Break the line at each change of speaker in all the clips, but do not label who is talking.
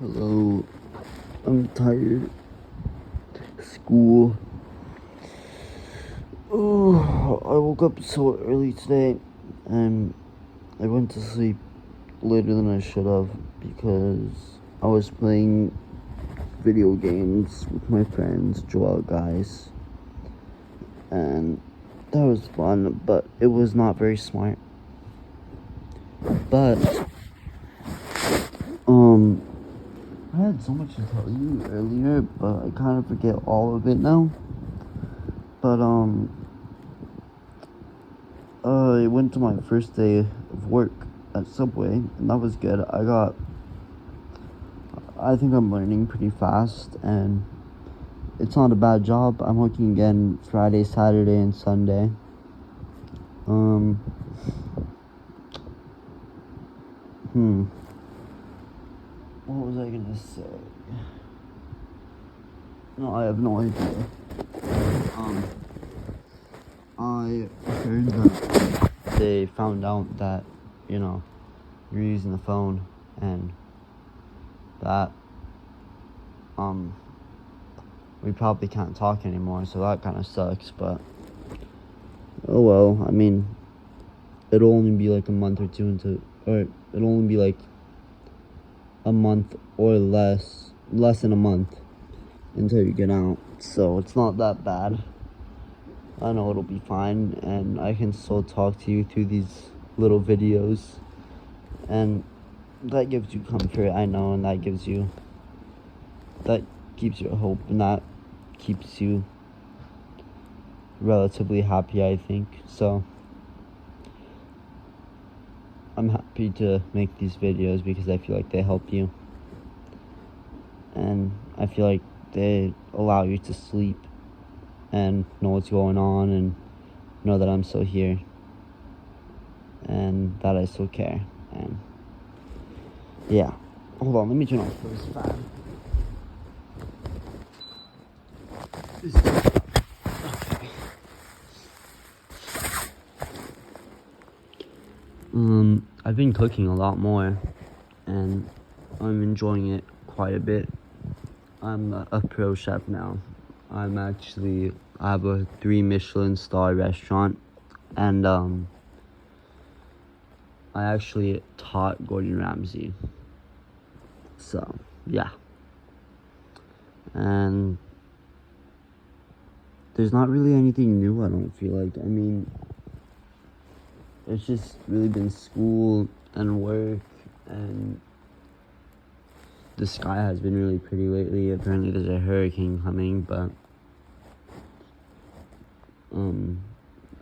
Hello, I'm tired. School. Oh, I woke up so early today and I went to sleep later than I should have because I was playing video games with my friends, Joel guys, and that was fun, but it was not very smart. But, I had so much to tell you earlier, but I kind of forget all of it now. But, I went to my first day of work at Subway, and that was good. I think I'm learning pretty fast, and it's not a bad job. I'm working again Friday, Saturday, and Sunday. What was I gonna say? No, I have no idea. I heard that they found out that, you're using the phone and that, we probably can't talk anymore, so that kind of sucks, but, oh well, I mean, it'll only be like a month or two or it'll only be like a month or less than a month until you get out, so it's not that bad. I know it'll be fine, and I can still talk to you through these little videos, and that gives you comfort, I know, and that keeps you hope, and that keeps you relatively happy, I think. So I'm happy to make these videos because I feel like they help you, and I feel like they allow you to sleep and know what's going on and know that I'm still here and that I still care. And yeah, hold on, let me turn off this fan. I've been cooking a lot more, and I'm enjoying it quite a bit. I'm a pro chef now. I have a 3 Michelin star restaurant, and I actually taught Gordon Ramsay. So, yeah. And there's not really anything new, I don't feel like. I mean, it's just really been school and work, and the sky has been really pretty lately. Apparently there's a hurricane coming, but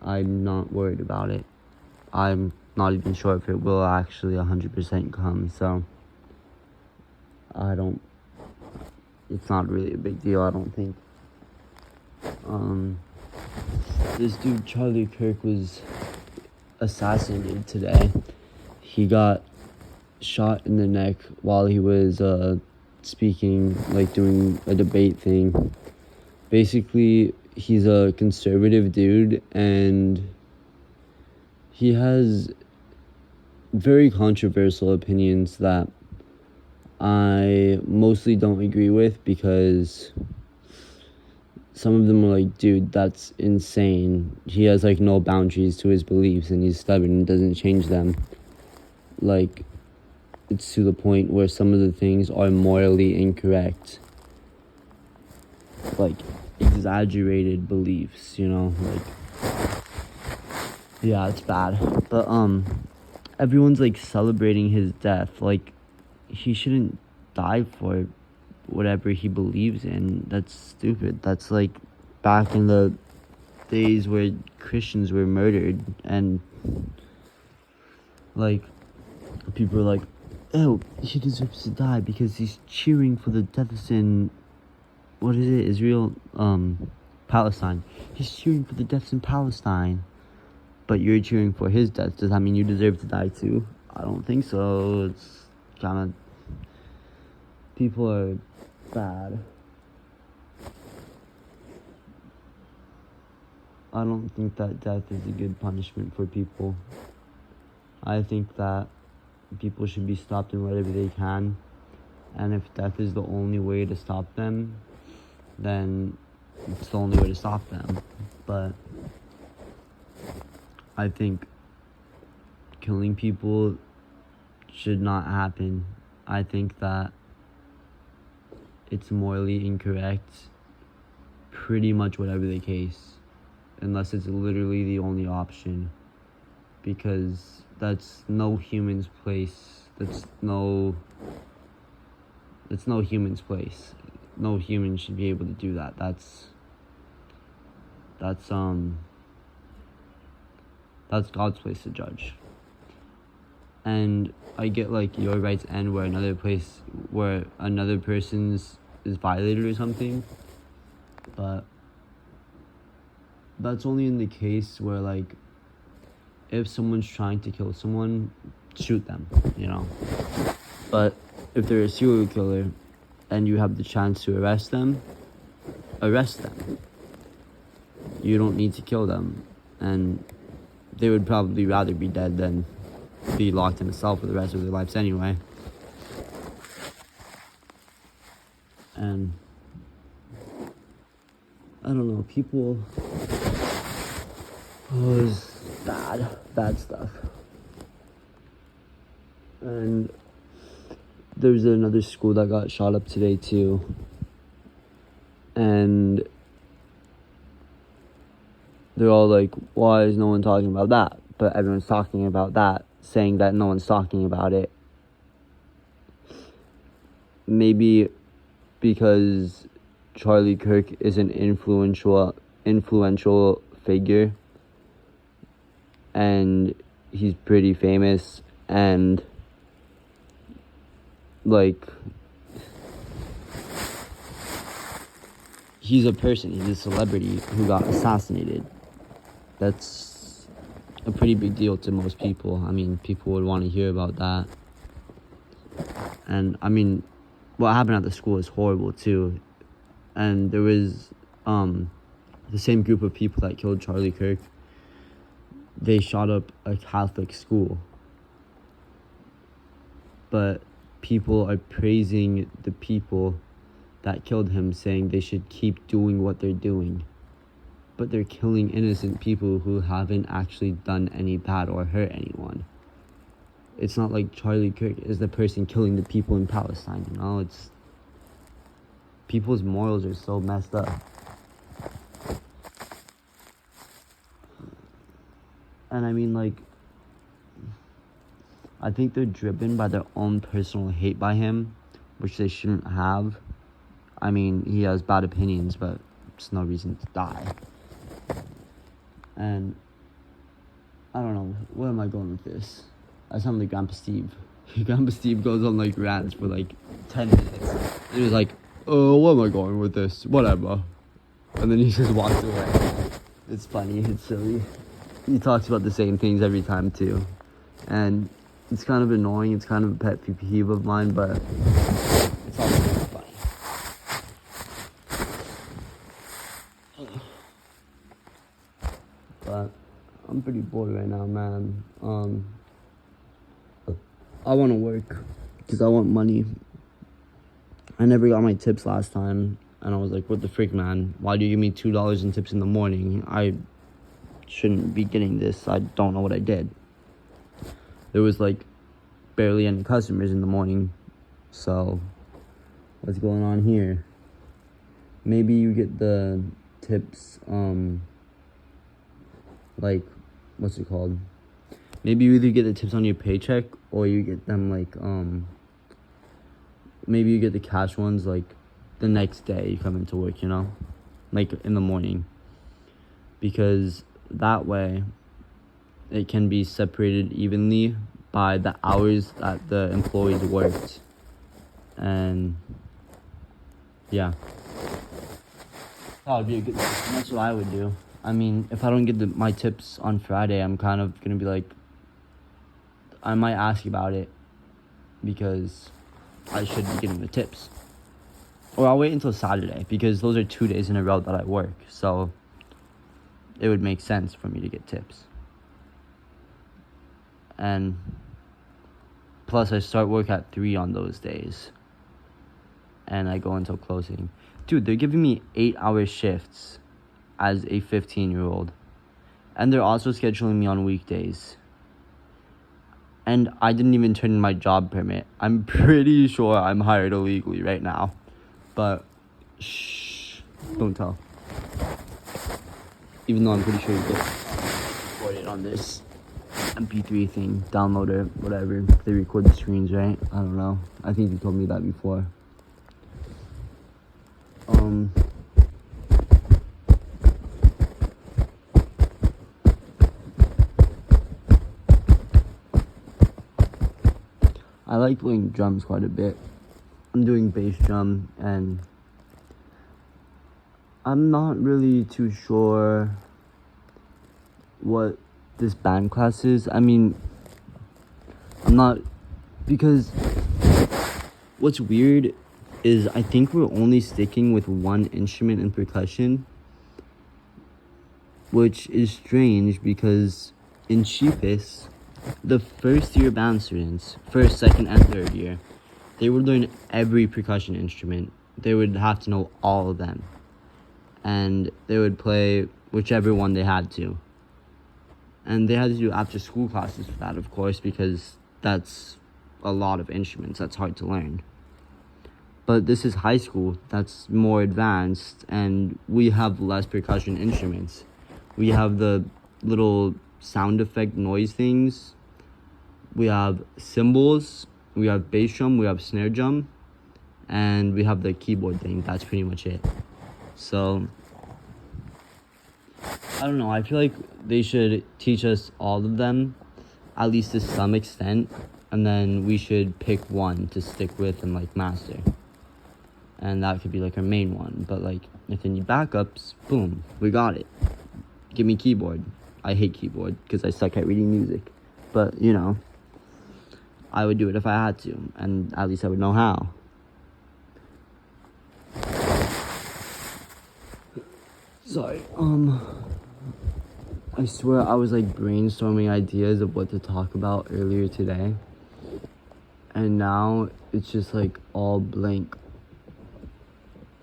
I'm not worried about it. I'm not even sure if it will actually 100% come, so it's not really a big deal, I don't think. This dude Charlie Kirk was assassinated today. He got shot in the neck while he was speaking, like doing a debate thing. Basically, he's a conservative dude, and he has very controversial opinions that I mostly don't agree with, because some of them are like, dude, that's insane. He has like no boundaries to his beliefs, and he's stubborn and doesn't change them. Like, it's to the point where some of the things are morally incorrect. Like, exaggerated beliefs, like, yeah, it's bad. But everyone's like celebrating his death. Like, he shouldn't die for whatever he believes in. That's stupid. That's like back in the days where Christians were murdered, and like people are like, oh, he deserves to die because he's cheering for the deaths in, what is it, Israel, Palestine. He's cheering for the deaths in Palestine, but you're cheering for his death. Does that mean you deserve to die too? I don't think so. It's kind of, people are bad. I don't think that death is a good punishment for people. I think that people should be stopped in whatever they can. And if death is the only way to stop them, then it's the only way to stop them. But I think killing people should not happen. I think that it's morally incorrect, pretty much whatever the case, unless it's literally the only option, because that's no human's place. That's no human's place. No human should be able to do that. That's God's place to judge. And I get like your rights end where another person's is violated or something, but that's only in the case where, like, if someone's trying to kill someone, shoot them, you know. But if they're a serial killer and you have the chance to arrest them. You don't need to kill them, and they would probably rather be dead than be locked in a cell for the rest of their lives anyway. And I don't know, people, it was bad stuff. And there's another school that got shot up today too, and they're all like, why is no one talking about that? But everyone's talking about that, saying that no one's talking about it. Maybe because Charlie Kirk is an influential figure, and he's pretty famous, and like, he's a person, he's a celebrity who got assassinated. That's a pretty big deal to most people. I mean, people would want to hear about that. And I mean, what happened at the school is horrible too. And there was the same group of people that killed Charlie Kirk. They shot up a Catholic school. But people are praising the people that killed him, saying they should keep doing what they're doing. But they're killing innocent people who haven't actually done any bad or hurt anyone. It's not like Charlie Kirk is the person killing the people in Palestine, you know? It's... people's morals are so messed up. And I mean, like, I think they're driven by their own personal hate by him, which they shouldn't have. I mean, he has bad opinions, but it's no reason to die. And I don't know, where am I going with this? I sound like Grandpa Steve. Grandpa Steve goes on like rants for like 10 minutes. And he was like, oh, where am I going with this? Whatever. And then he just walks away. It's funny, it's silly. He talks about the same things every time too. And it's kind of annoying, it's kind of a pet peeve of mine, but it's also really funny. But I'm pretty bored right now, man. I want to work because I want money. I never got my tips last time, and I was like, what the frick, man? Why do you give me $2 in tips in the morning? I shouldn't be getting this. I don't know what I did. There was like barely any customers in the morning, so what's going on here? Maybe you get the tips, like, what's it called? Maybe you either get the tips on your paycheck, or you get them like, maybe you get the cash ones like the next day you come into work, you know, like in the morning, because that way it can be separated evenly by the hours that the employees worked. And yeah, that would be a good system. That's what I would do. I mean, if I don't get my tips on Friday, I'm kind of gonna be like, I might ask about it because I should be getting the tips. Or I'll wait until Saturday, because those are 2 days in a row that I work, so it would make sense for me to get tips. And plus I start work at 3 on those days, and I go until closing. Dude, they're giving me 8-hour shifts as a 15-year-old. And they're also scheduling me on weekdays. And I didn't even turn in my job permit. I'm pretty sure I'm hired illegally right now. But, shh, don't tell. Even though I'm pretty sure you get recorded on this MP3 thing, downloader, whatever. They record the screens, right? I don't know. I think you told me that before. I like playing drums quite a bit. I'm doing bass drum, and I'm not really too sure what this band class is. I mean, I'm not, because what's weird is I think we're only sticking with one instrument in percussion, which is strange because in Cheapest, the first year band students, first, second, and third year, they would learn every percussion instrument. They would have to know all of them. And they would play whichever one they had to. And they had to do after school classes for that, of course, because that's a lot of instruments. That's hard to learn. But this is high school. That's more advanced, and we have less percussion instruments. We have the little sound effect noise things. We have cymbals. We have bass drum. We have snare drum. And we have the keyboard thing. That's pretty much it. So, I don't know. I feel like they should teach us all of them, at least to some extent. And then we should pick one to stick with and, like, master. And that could be, like, our main one. But, like, if they need backups, boom, we got it. Give me keyboard. I hate keyboard because I suck at reading music. But, you know, I would do it if I had to. And at least I would know how. Sorry, I swear I was, like, brainstorming ideas of what to talk about earlier today. And now it's just, like, all blank.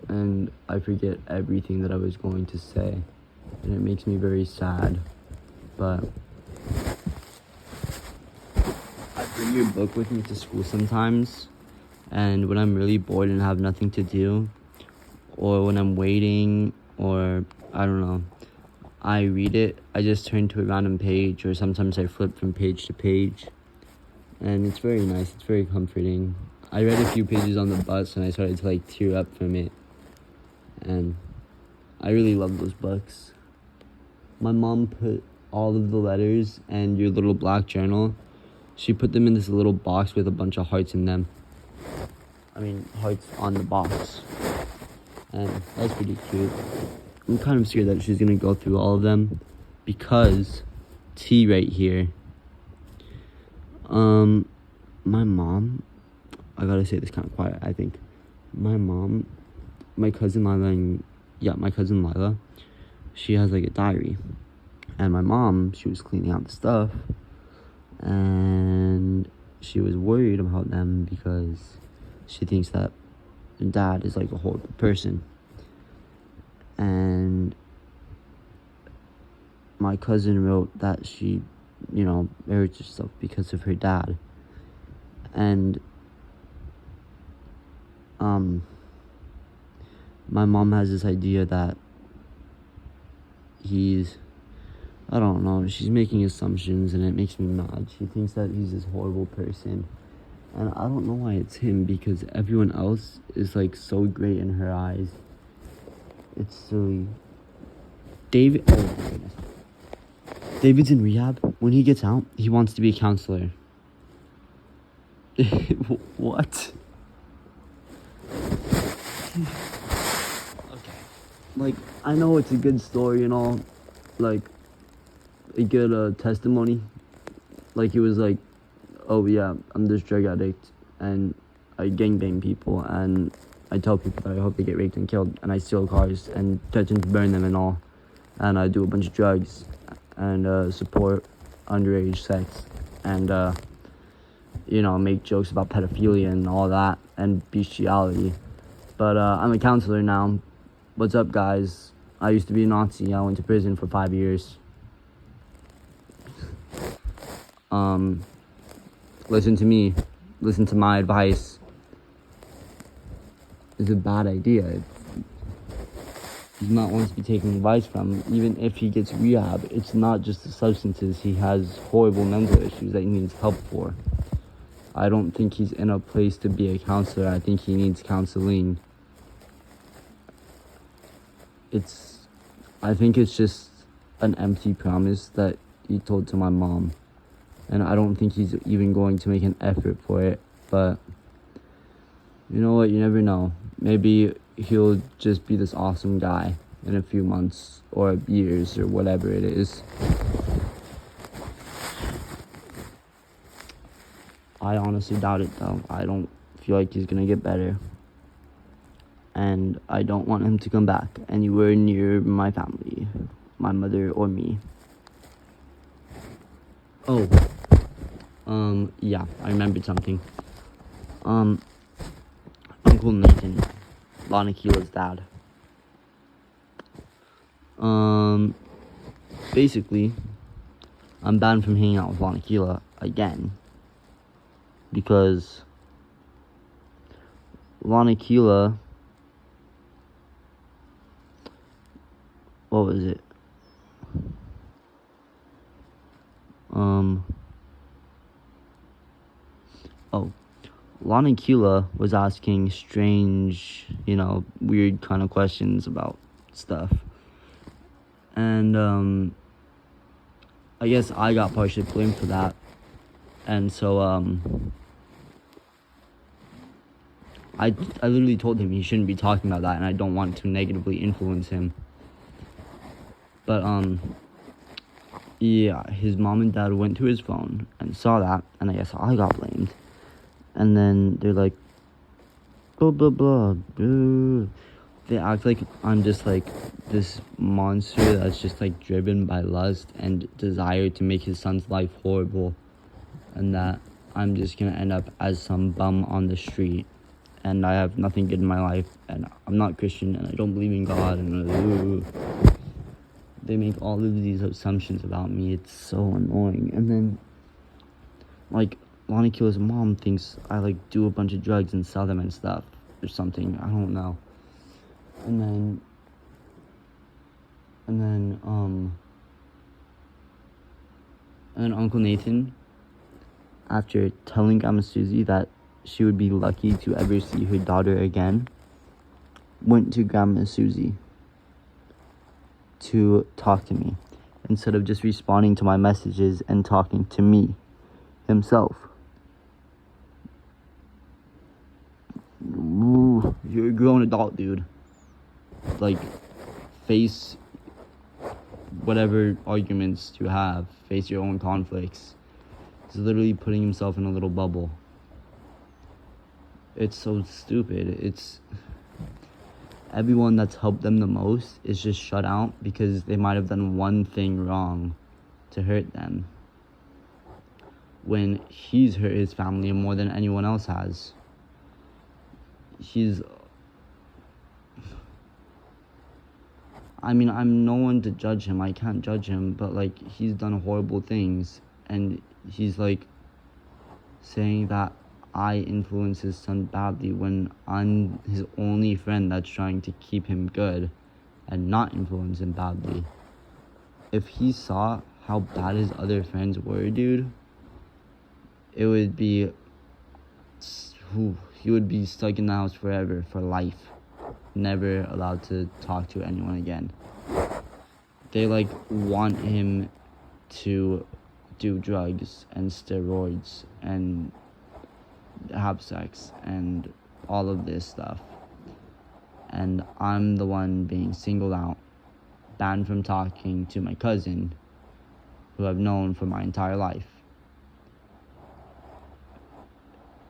And I forget everything that I was going to say. And it makes me very sad. But I bring your book with me to school sometimes. And when I'm really bored and have nothing to do, or when I'm waiting, or I don't know, I read it. I just turn to a random page, or sometimes I flip from page to page. And it's very nice. It's very comforting. I read a few pages on the bus and I started to, like, tear up from it. And I really love those books. My mom put all of the letters and your little black journal, she put them in this little box with a bunch of hearts in them. I mean, hearts on the box. And that's pretty cute. I'm kind of scared that she's gonna go through all of them because T right here. My mom, I gotta say this kind of quiet, I think. My cousin Lila, she has, like, a diary. And my mom, she was cleaning out the stuff. And she was worried about them because she thinks that her dad is, like, a horrible person. And my cousin wrote that she, you know, married herself because of her dad. And my mom has this idea that he's, I don't know, she's making assumptions and it makes me mad. She thinks that he's this horrible person. And I don't know why it's him, because everyone else is, like, so great in her eyes. It's silly. Oh my goodness. David's in rehab. When he gets out, he wants to be a counselor. What? Okay. Like, I know it's a good story and all. Like, a good testimony. Like, he was like, oh yeah, I'm this drug addict and I gangbang people and I tell people that I hope they get raped and killed, and I steal cars and threaten to burn them and all, and I do a bunch of drugs and support underage sex and you know, make jokes about pedophilia and all that and bestiality. But I'm a counselor now. What's up, guys? I used to be a Nazi. I went to prison for 5 years. Listen to me. Listen to my advice. It's a bad idea. He's not one to be taking advice from. Even if he gets rehab, it's not just the substances. He has horrible mental issues that he needs help for. I don't think he's in a place to be a counselor. I think he needs counseling. I think it's just an empty promise that he told to my mom. And I don't think he's even going to make an effort for it. But you know what? You never know. Maybe he'll just be this awesome guy in a few months or years or whatever it is. I honestly doubt it, though. I don't feel like he's gonna get better. And I don't want him to come back anywhere near my family, my mother or me. Oh, yeah, I remembered something. Uncle Nathan, Lana Keela's dad. Basically, I'm banned from hanging out with Lana Keela again. Because Lana Keela, what was it? Lana Keela was asking strange, weird kind of questions about stuff. And, I guess I got partially blamed for that. And so, I literally told him he shouldn't be talking about that, and I don't want to negatively influence him. But, yeah, his mom and dad went to his phone and saw that, and I guess I got blamed. And then they're like, blah, blah, blah, blah. They act like I'm just like this monster that's just like driven by lust and desire to make his son's life horrible. And that I'm just gonna end up as some bum on the street. And I have nothing good in my life. And I'm not Christian and I don't believe in God. And they make all of these assumptions about me. It's so annoying. And then, like, Lana Keela's mom thinks I, like, do a bunch of drugs and sell them and stuff. Or something. I don't know. And then Uncle Nathan, after telling Grandma Susie that she would be lucky to ever see her daughter again, went to Grandma Susie to talk to me instead of just responding to my messages and talking to me himself. Ooh, you're a grown adult, dude. Like, face whatever arguments you have. Face your own conflicts. He's literally putting himself in a little bubble. It's so stupid. Everyone that's helped them the most is just shut out because they might have done one thing wrong to hurt them, when he's hurt his family more than anyone else has. I'm no one to judge him. I can't judge him, but, like, he's done horrible things, and he's, like, saying that I influence his son badly when I'm his only friend that's trying to keep him good and not influence him badly. If he saw how bad his other friends were, dude, it would be... he would be stuck in the house forever, for life. Never allowed to talk to anyone again. They, like, want him to do drugs and steroids and have sex and all of this stuff. And I'm the one being singled out, banned from talking to my cousin, who I've known for my entire life.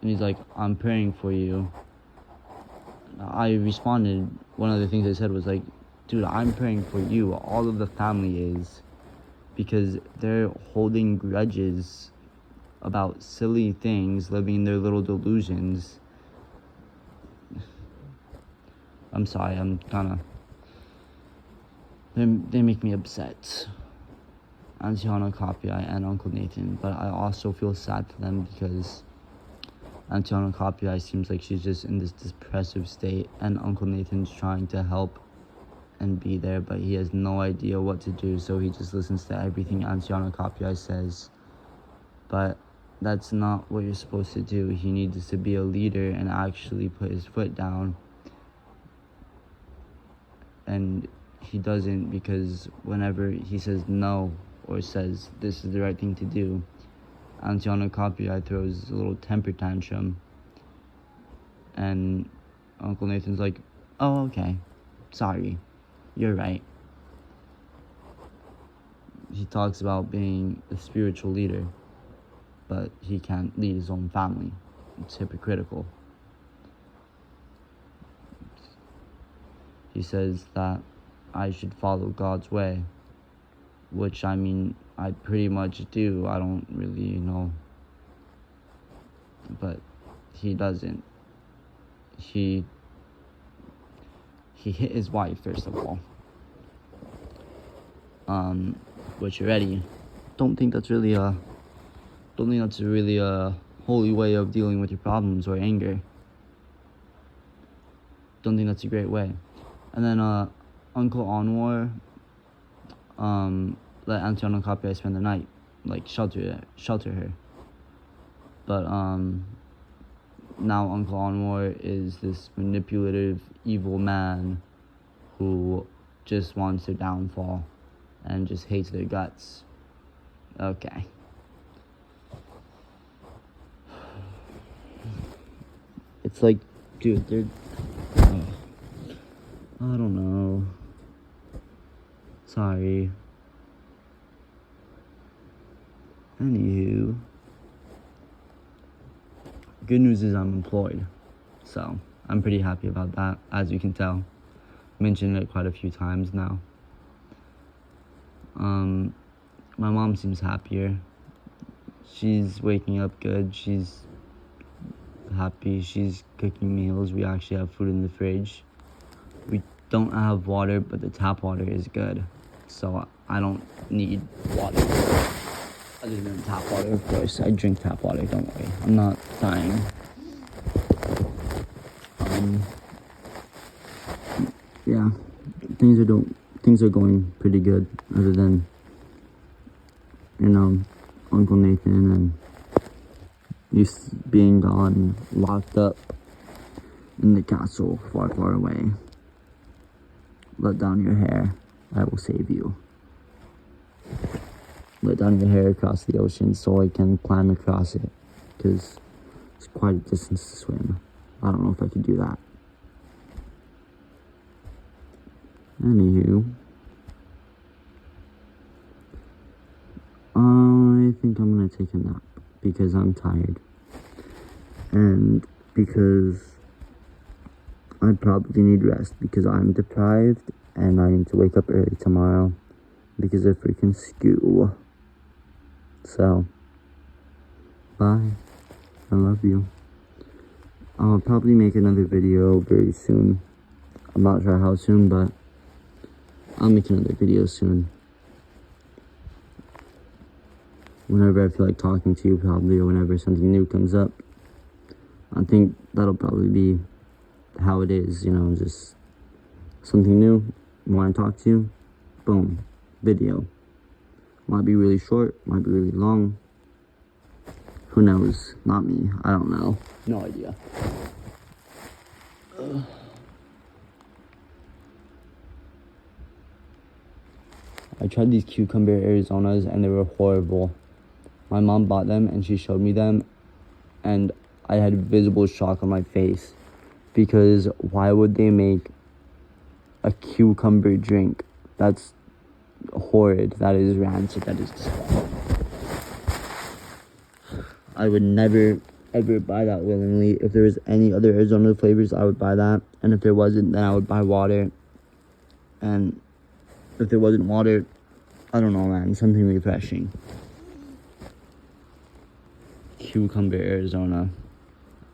And he's like, I'm praying for you. I responded, one of the things I said was like, dude, I'm praying for you. All of the family is. Because they're holding grudges about silly things, living in their little delusions. I'm sorry, I'm kind of... They make me upset. Antiana Copyright and Uncle Nathan, but I also feel sad for them because Antiana Copyright seems like she's just in this depressive state, and Uncle Nathan's trying to help and be there, but he has no idea what to do, so he just listens to everything Antiana Copyright says. But that's not what you're supposed to do. He needs to be a leader and actually put his foot down. And he doesn't, because whenever he says no or says this is the right thing to do, Antiana Copyright throws a little temper tantrum. And Uncle Nathan's like, oh, okay, sorry, you're right. He talks about being a spiritual leader, but he can't lead his own family. It's hypocritical. He says that I should follow God's way, which, I mean, I pretty much do. I don't really know. But he doesn't. He hit his wife, first of all. Which already, don't think that's really a holy way of dealing with your problems or anger. Don't think that's a great way. And then Uncle Anwar let Antiana Copyright spend the night, like shelter her. But now Uncle Anwar is this manipulative, evil man who just wants their downfall and just hates their guts. Okay. It's like, dude, they're... I don't know. Sorry. Anywho. Good news is I'm employed. So, I'm pretty happy about that, as you can tell. Mentioned it quite a few times now. My mom seems happier. She's waking up good. She's happy. She's cooking meals. We actually have food in the fridge. We don't have water, but the tap water is good. So I don't need water. Other than tap water, of course. I drink tap water, don't worry. I'm not dying. Yeah, things are going pretty good, other than, Uncle Nathan and you being gone, locked up in the castle far, far away. Let down your hair, I will save you. Let down your hair across the ocean so I can climb across it, because it's quite a distance to swim. I don't know if I could do that. Anywho, I think I'm gonna take a nap because I'm tired, and because I probably need rest because I'm deprived and I need to wake up early tomorrow because of freaking school. So, bye. I love you. I'll probably make another video very soon. I'm not sure how soon, but I'll make another video soon. Whenever I feel like talking to you, probably, or whenever something new comes up. I think that'll probably be how it is, just something new, want to talk to you, boom, video. Might be really short, might be really long. Who knows? Not me. I don't know. No idea. I tried these cucumber Arizonas and they were horrible. My mom bought them and she showed me them and I had visible shock on my face because why would they make a cucumber drink? That's horrid. That is rancid. That is disgusting. I would never ever buy that willingly. If there was any other Arizona flavors, I would buy that. And if there wasn't, then I would buy water. And if there wasn't water, I don't know, man, something refreshing. Cucumber Arizona.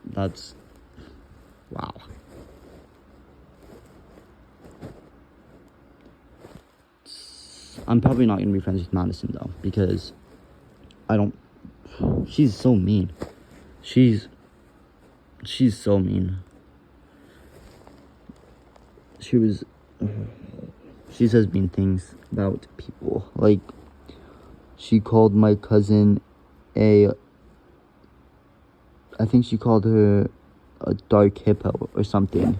That's wow. I'm probably not going to be friends with Madison, though, because I don't... She's so mean. She's so mean. She says mean things about people. Like, she called my cousin I think she called her a dark hippo or something.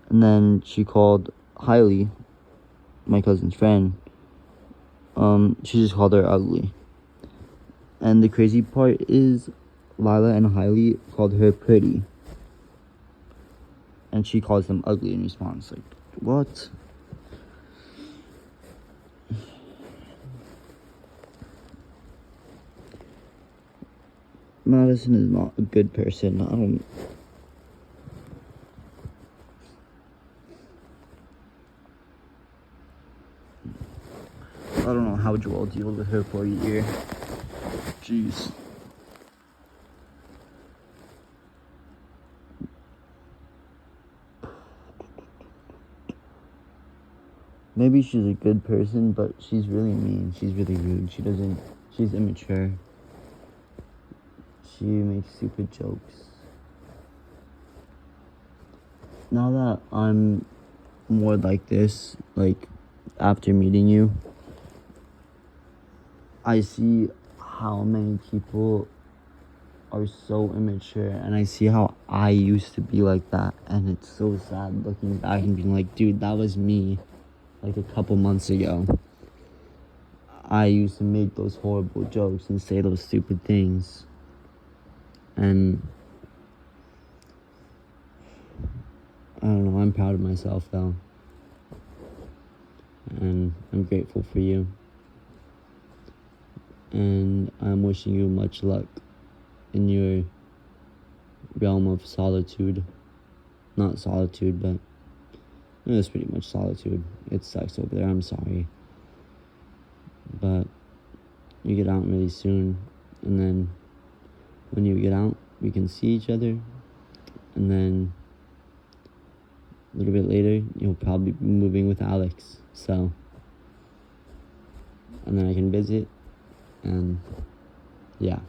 And then she called Hailey, my cousin's friend, she just called her ugly. And the crazy part is Lila and Hailey called her pretty. And she calls them ugly in response. Like, what? Madison is not a good person. I don't know how Joel dealt with her for a year. Jeez. Maybe she's a good person, but she's really mean. She's really rude. She's immature. She makes stupid jokes. Now that I'm more like this, like, after meeting you, I see how many people are so immature, and I see how I used to be like that, and it's so sad looking back and being like, dude, that was me, like, a couple months ago. I used to make those horrible jokes and say those stupid things, and I don't know, I'm proud of myself, though, and I'm grateful for you, and I'm wishing you much luck in your realm of solitude. Not solitude, but it was pretty much solitude. It sucks over there, I'm sorry. But you get out really soon, and then when you get out, we can see each other, and then a little bit later, you'll probably be moving with Alex, so, and then I can visit, and yeah.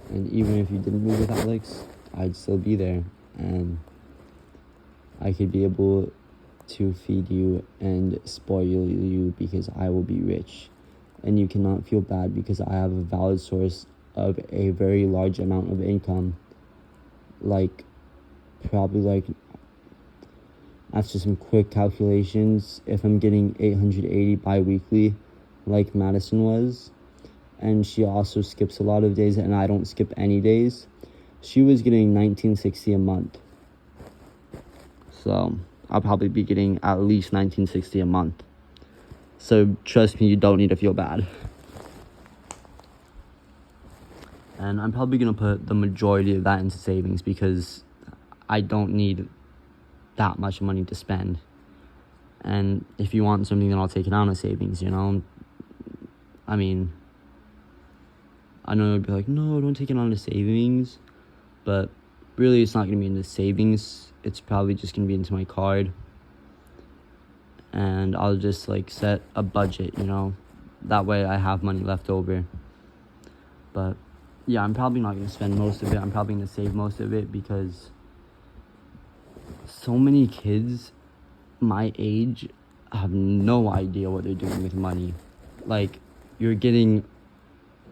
And even if you didn't move with Alex, I'd still be there, and I could be able to feed you and spoil you because I will be rich. And you cannot feel bad because I have a valid source of a very large amount of income. Like, probably like, after some quick calculations, if I'm getting 880 bi-weekly, like Madison was, and she also skips a lot of days and I don't skip any days, she was getting $19.60 a month. So I'll probably be getting at least $19.60 a month. So trust me, you don't need to feel bad. And I'm probably going to put the majority of that into savings because I don't need that much money to spend. And if you want something, then I'll take it out of savings, you know? I mean, I know you'd be like, no, don't take it on to savings. But really, it's not going to be into savings. It's probably just going to be into my card. And I'll just, like, set a budget, you know? That way I have money left over. But, yeah, I'm probably not going to spend most of it. I'm probably going to save most of it because so many kids my age have no idea what they're doing with money. Like, you're getting,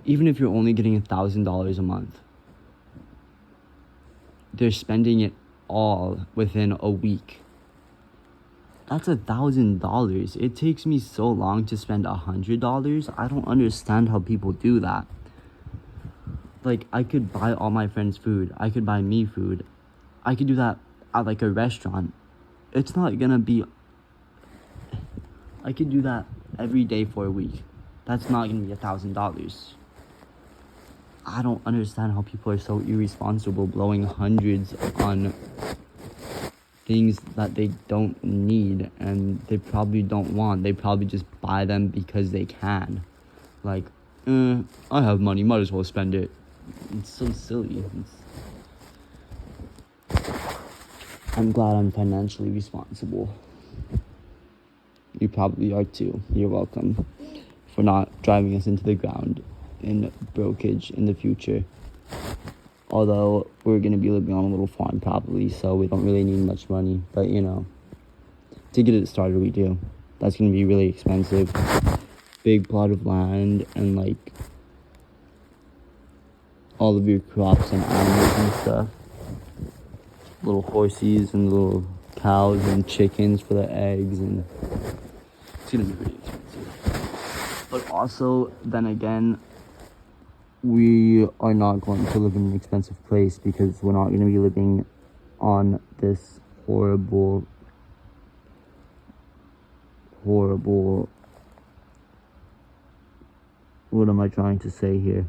even if you're only getting $1,000 a month, they're spending it all within a week. That's $1,000. It takes me so long to spend $100. I don't understand how people do that. Like, I could buy all my friends food. I could buy me food. I could do that at, like, a restaurant. It's not gonna be... I could do that every day for a week. That's not gonna be $1,000. I don't understand how people are so irresponsible blowing hundreds on things that they don't need and they probably don't want. They probably just buy them because they can. Like, I have money, might as well spend it. It's so silly. I'm glad I'm financially responsible. You probably are too. You're welcome for not driving us into the ground in brokage in the future. Although we're going to be living on a little farm probably, so we don't really need much money. But, you know, to get it started, we do. That's going to be really expensive. Big plot of land and, like, all of your crops and animals and stuff. Little horses and little cows and chickens for the eggs, and it's going to be really expensive. But also, then again, we are not going to live in an expensive place because we're not going to be living on this horrible, what am I trying to say here?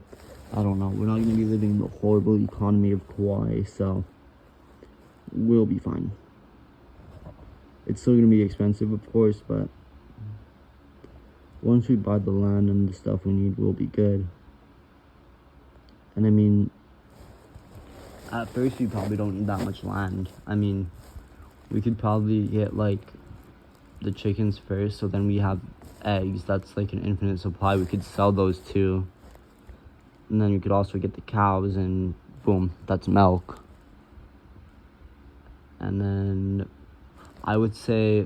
I don't know. We're not going to be living the horrible economy of Kauai, so we'll be fine. It's still going to be expensive, of course, but once we buy the land and the stuff we need, we'll be good. And I mean, at first we probably don't need that much land. I mean, we could probably get like the chickens first, so then we have eggs. That's like an infinite supply. We could sell those too. And then we could also get the cows, and boom, that's milk. And then I would say,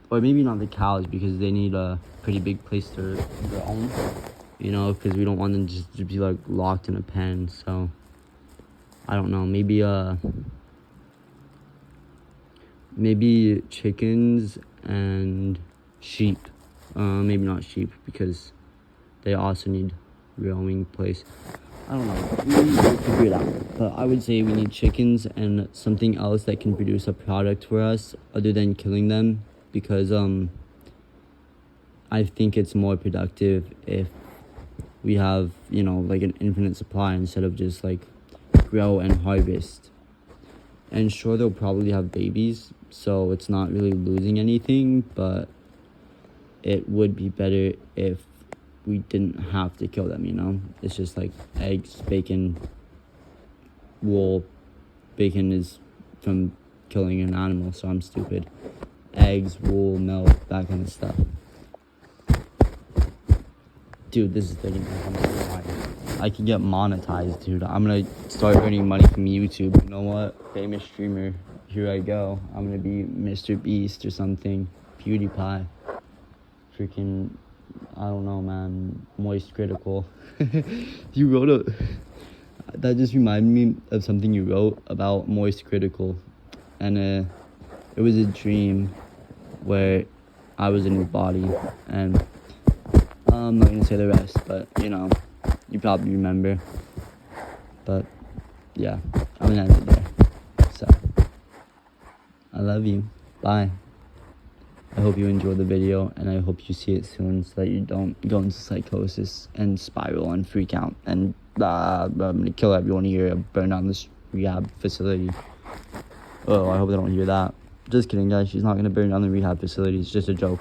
or maybe not the cows, because they need a pretty big place to roam. You know, because we don't want them just to be, like, locked in a pen, so, I don't know, maybe chickens and sheep. Maybe not sheep, because they also need roaming place. I don't know, we need to figure it out, but I would say we need chickens and something else that can produce a product for us, other than killing them, because, I think it's more productive if we have, you know, like an infinite supply instead of just like grow and harvest. And sure, they'll probably have babies, so it's not really losing anything, but it would be better if we didn't have to kill them, you know? It's just like eggs, bacon, wool. Bacon is from killing an animal, so I'm stupid. Eggs, wool, milk, that kind of stuff. Dude, this is 30 minutes. I'm so tired. I could get monetized, dude. I'm gonna start earning money from YouTube. You know what? Famous streamer. Here I go. I'm gonna be Mr. Beast or something. PewDiePie. Freaking, I don't know, man. Moist Critical. You wrote that just reminded me of something you wrote about Moist Critical. And it was a dream where I was in his body, and I'm not gonna say the rest, but you know, you probably remember. But yeah, I'm gonna end it there. So I love you. Bye. I hope you enjoyed the video, and I hope you see it soon so that you don't go into psychosis and spiral and freak out and I'm gonna kill everyone here and burn down this rehab facility. Oh, I hope they don't hear that. Just kidding, guys. She's not gonna burn down the rehab facility. It's just a joke.